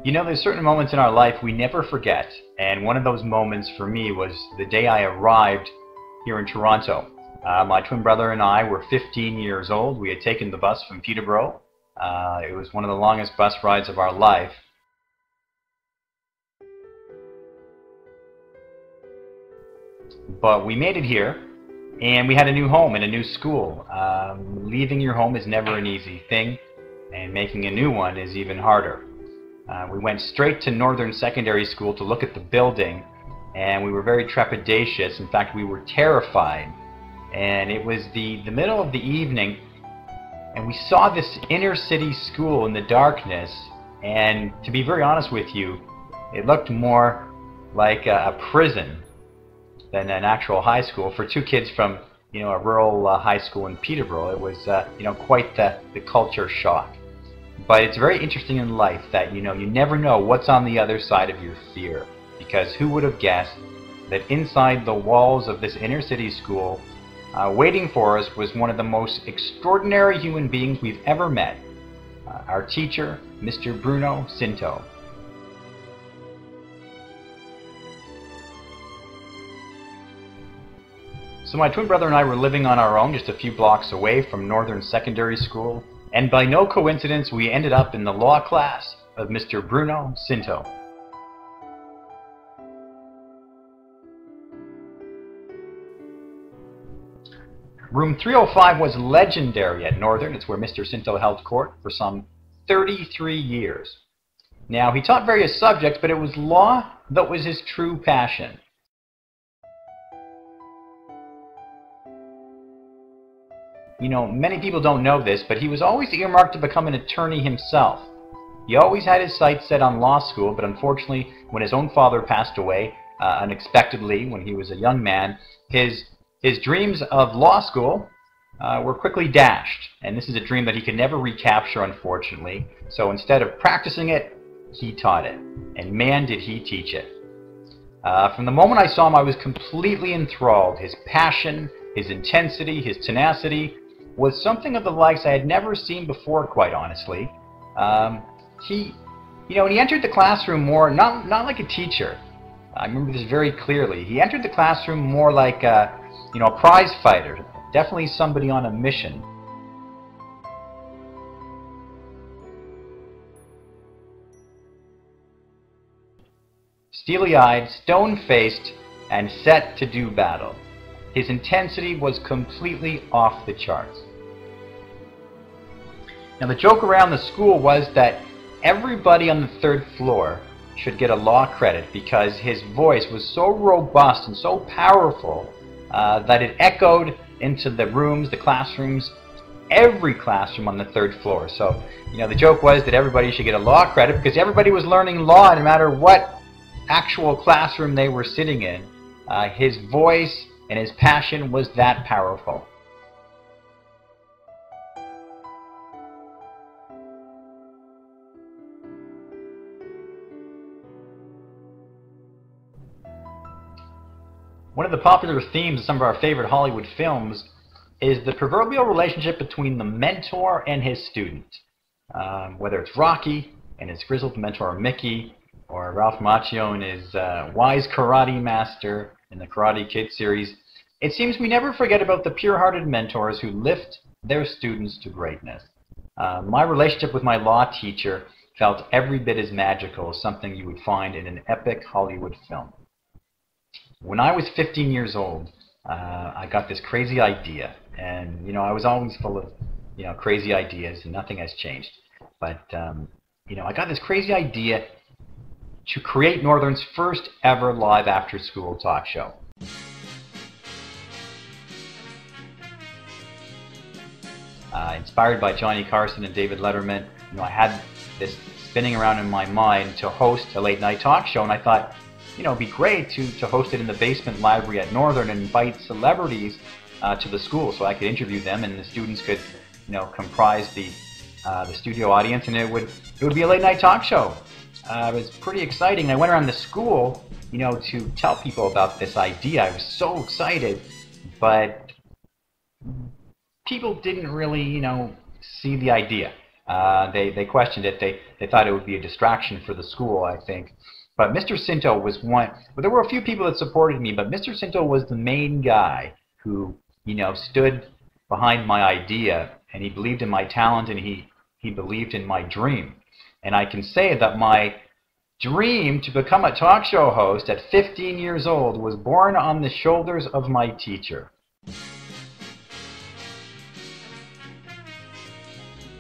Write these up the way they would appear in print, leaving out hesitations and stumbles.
You know, there's certain moments in our life we never forget, and one of those moments for me was the day I arrived here in Toronto. My twin brother and I were 15 years old. We had taken the bus from Peterborough. It was one of the longest bus rides of our life. But we made it here, and we had a new home and a new school. Leaving your home is never an easy thing, and making a new one is even harder. We went straight to Northern Secondary School to look at the building, and we were very trepidatious. In fact, we were terrified. And it was the middle of the evening, and we saw this inner city school in the darkness, and to be very honest with you, it looked more like a prison than an actual high school. For two kids from a rural high school in Peterborough, it was quite the culture shock. But it's very interesting in life that you never know what's on the other side of your fear, because who would have guessed that inside the walls of this inner city school, waiting for us was one of the most extraordinary human beings we've ever met, our teacher, Mr. Bruno Scinto. So my twin brother and I were living on our own just a few blocks away from Northern Secondary School, and by no coincidence we ended up in the law class of Mr. Bruno Scinto. Room 305 was legendary at Northern. It's where Mr. Scinto held court for some 33 years. Now, he taught various subjects, but it was law that was his true passion. Many people don't know this, but he was always earmarked to become an attorney himself. He always had his sights set on law school, but unfortunately, when his own father passed away unexpectedly when he was a young man, his dreams of law school were quickly dashed. And this is a dream that he could never recapture, unfortunately. So instead of practicing it, he taught it. And man, did he teach it. From the moment I saw him, I was completely enthralled. His passion, his intensity, his tenacity was something of the likes I had never seen before, quite honestly. He entered the classroom more, not like a teacher. I remember this very clearly. He entered the classroom more like a prize fighter, definitely somebody on a mission. Steely-eyed, stone-faced, and set to do battle. His intensity was completely off the charts. Now, the joke around the school was that everybody on the third floor should get a law credit because his voice was so robust and so powerful that it echoed into the rooms, the classrooms, every classroom on the third floor. So, the joke was that everybody should get a law credit because everybody was learning law no matter what actual classroom they were sitting in. His voice and his passion was that powerful. One of the popular themes of some of our favorite Hollywood films is the proverbial relationship between the mentor and his student. Whether it's Rocky and his grizzled mentor Mickey, or Ralph Macchio and his wise karate master in the Karate Kid series, it seems we never forget about the pure-hearted mentors who lift their students to greatness. My relationship with my law teacher felt every bit as magical as something you would find in an epic Hollywood film. When I was 15 years old, I got this crazy idea, and I was always full of crazy ideas, and nothing has changed. But I got this crazy idea to create Northern's first ever live after-school talk show. Inspired by Johnny Carson and David Letterman, I had this spinning around in my mind to host a late-night talk show, and I thought, it'd be great to host it in the basement library at Northern and invite celebrities to the school so I could interview them, and the students could, comprise the studio audience, and it would be a late-night talk show. It was pretty exciting. I went around the school, to tell people about this idea. I was so excited, but people didn't really, see the idea. They questioned it. They thought it would be a distraction for the school, I think. But Mr. Scinto was one. Well, there were a few people that supported me, but Mr. Scinto was the main guy who, stood behind my idea, and he believed in my talent, and he believed in my dream. And I can say that my dream to become a talk show host at 15 years old was born on the shoulders of my teacher.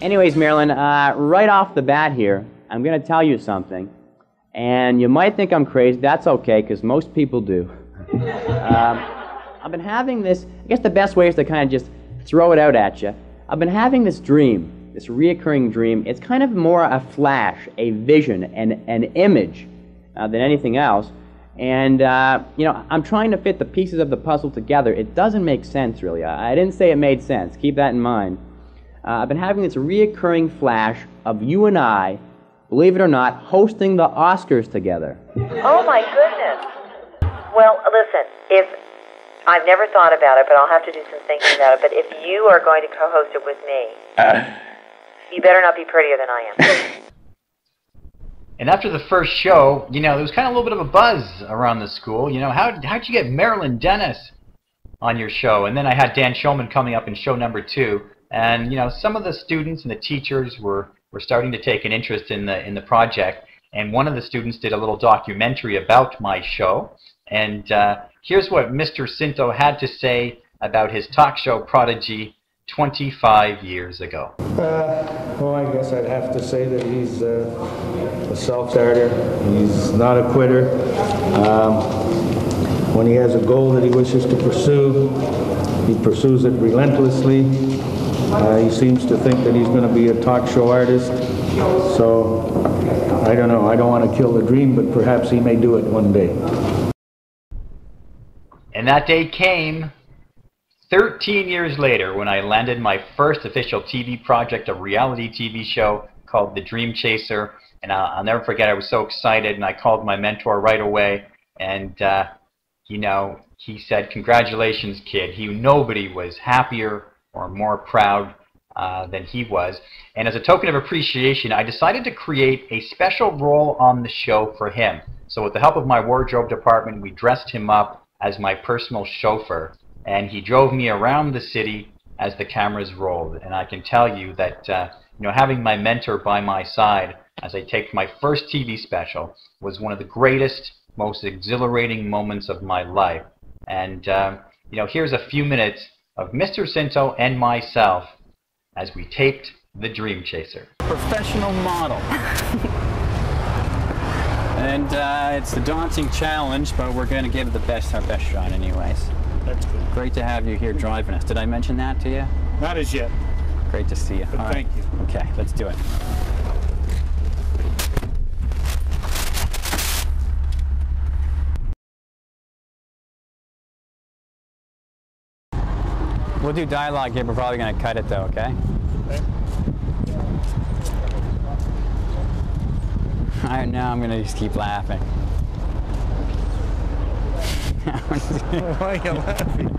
Anyways, Marilyn, right off the bat here, I'm going to tell you something. And you might think I'm crazy. That's okay, because most people do. I've been having this, I guess the best way is to kind of just throw it out at you. I've been having this dream, this reoccurring dream. It's kind of more a flash, a vision, an image than anything else. And, I'm trying to fit the pieces of the puzzle together. It doesn't make sense, really. I didn't say it made sense. Keep that in mind. I've been having this reoccurring flash of you and I, believe it or not, hosting the Oscars together. Oh, my goodness. Well, listen, I've never thought about it, but I'll have to do some thinking about it. But if you are going to co-host it with me, you better not be prettier than I am. And after the first show, there was kind of a little bit of a buzz around the school. How'd you get Marilyn Dennis on your show? And then I had Dan Shulman coming up in show number 2. And, some of the students and the teachers were starting to take an interest in the project. And one of the students did a little documentary about my show. And here's what Mr. Scinto had to say about his talk show prodigy 25 years ago. Well, I guess I'd have to say that he's a self-starter. He's not a quitter. When he has a goal that he wishes to pursue, he pursues it relentlessly. He seems to think that he's going to be a talk show artist. So, I don't know. I don't want to kill the dream, but perhaps he may do it one day. And that day came 13 years later when I landed my first official TV project, a reality TV show called The Dream Chaser. And I'll never forget, I was so excited, and I called my mentor right away. And, he said, "Congratulations, kid." Nobody was happier or more proud than he was. And as a token of appreciation, I decided to create a special role on the show for him. So with the help of my wardrobe department, we dressed him up as my personal chauffeur, and he drove me around the city as the cameras rolled. And I can tell you that having my mentor by my side as I taped my first TV special was one of the greatest, most exhilarating moments of my life. And here's a few minutes of Mr. Scinto and myself as we taped The Dream Chaser. Professional model. And it's a daunting challenge, but we're going to give it our best shot anyways. That's good. Great to have you here driving us. Did I mention that to you? Not as yet. Great to see you. But thank you. Okay, let's do it. We'll do dialogue here. We're probably going to cut it though, okay? All right, now I'm going to just keep laughing. Why are you laughing?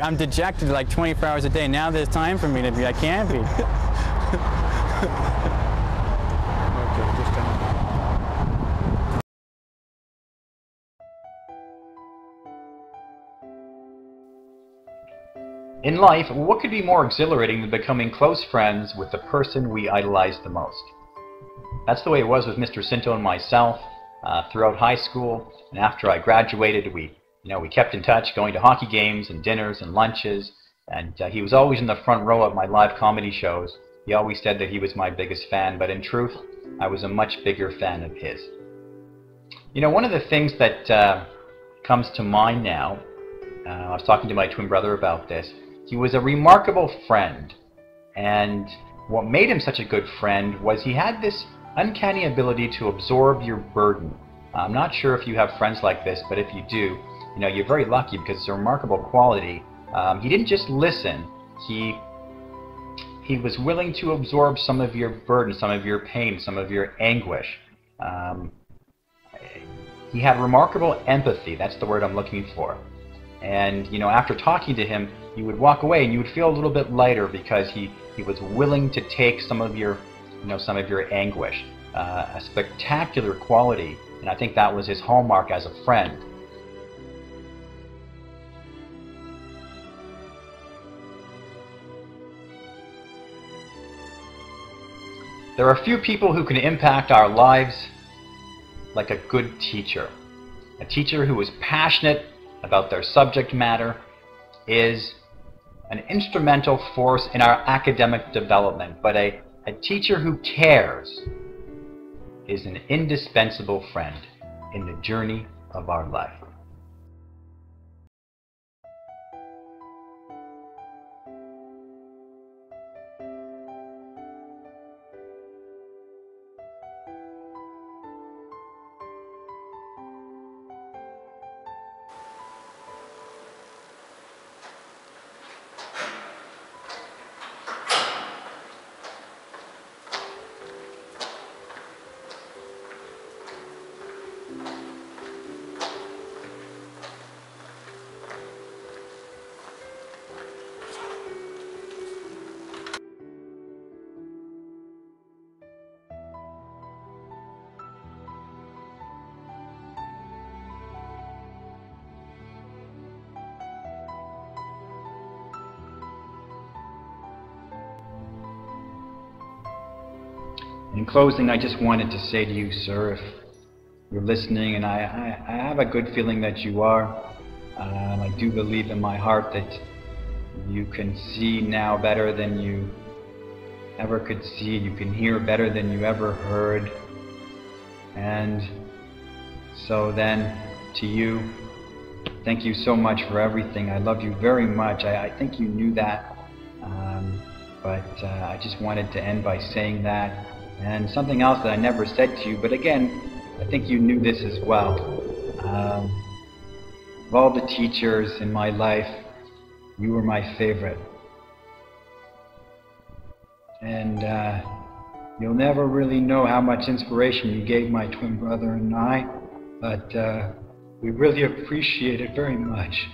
I'm dejected like 24 hours a day. Now there's time for me to be. I can't be. In life, what could be more exhilarating than becoming close friends with the person we idolize the most? That's the way it was with Mr. Scinto and myself throughout high school, and after I graduated, we kept in touch, going to hockey games and dinners and lunches, and he was always in the front row at my live comedy shows. He always said that he was my biggest fan, but in truth, I was a much bigger fan of his. One of the things that comes to mind now, I was talking to my twin brother about this. He was a remarkable friend, and what made him such a good friend was he had this uncanny ability to absorb your burden. I'm not sure if you have friends like this, but if you do, you're very lucky because it's a remarkable quality. He didn't just listen. He was willing to absorb some of your burden, some of your pain, some of your anguish. He had remarkable empathy. That's the word I'm looking for. And, you know, after talking to him, you would walk away and you would feel a little bit lighter because he was willing to take some of your, you know, some of your anguish. A spectacular quality, and I think that was his hallmark as a friend. There are few people who can impact our lives like a good teacher. A teacher who is passionate about their subject matter is an instrumental force in our academic development, but a teacher who cares is an indispensable friend in the journey of our life. In closing, I just wanted to say to you, sir, if you're listening, and I have a good feeling that you are, I do believe in my heart that you can see now better than you ever could see, you can hear better than you ever heard, and so then, to you, thank you so much for everything. I love you very much. I think you knew that, but I just wanted to end by saying that. And something else that I never said to you, but again, I think you knew this as well. Of all the teachers in my life, you were my favorite. And you'll never really know how much inspiration you gave my twin brother and I, but we really appreciate it very much.